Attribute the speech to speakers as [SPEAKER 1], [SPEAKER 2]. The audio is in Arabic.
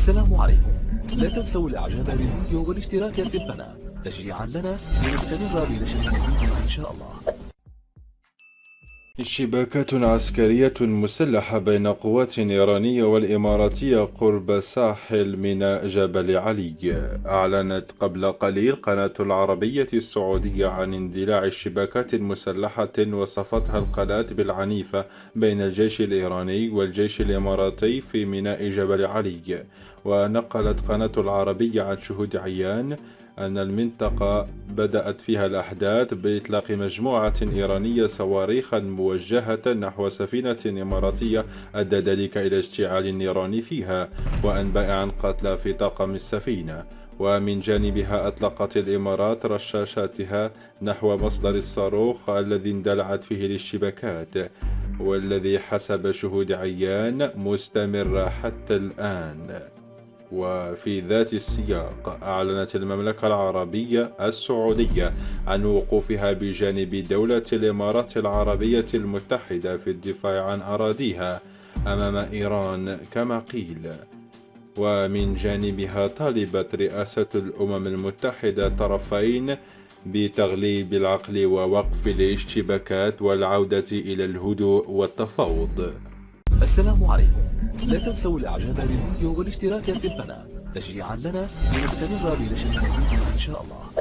[SPEAKER 1] السلام عليكم. لا تنسوا الاعجاب بالفيديو والاشتراك في القناة تشجيعا لنا لنستمر بنشر المزيد ان شاء الله.
[SPEAKER 2] اشتباكات عسكرية مسلحة بين قوات إيرانية والإماراتية قرب ساحل ميناء جبل علي. أعلنت قبل قليل قناة العربية السعودية عن اندلاع اشتباكات مسلحة وصفتها القناة بالعنيفة بين الجيش الإيراني والجيش الإماراتي في ميناء جبل علي. ونقلت قناة العربية عن شهود عيان أن المنطقة بدأت فيها الأحداث بإطلاق مجموعة إيرانية صواريخا موجهة نحو سفينة إماراتية أدى ذلك إلى اشتعال النيران فيها وأنباء عن قتلى في طاقم السفينة. ومن جانبها أطلقت الإمارات رشاشاتها نحو مصدر الصاروخ الذي اندلعت فيه الاشتباكات، والذي حسب شهود عيان مستمر حتى الآن. وفي ذات السياق أعلنت المملكة العربية السعودية عن وقوفها بجانب دولة الإمارات العربية المتحدة في الدفاع عن أراضيها أمام إيران كما قيل. ومن جانبها طالبت رئاسة الأمم المتحدة الطرفين بتغليب العقل ووقف الاشتباكات والعودة إلى الهدوء والتفاوض.
[SPEAKER 1] السلام عليكم. لا تنسوا الاعجاب بالفيديو والاشتراك في القناة تشجيعا لنا لنستمر بنشر المزيد ان شاء الله.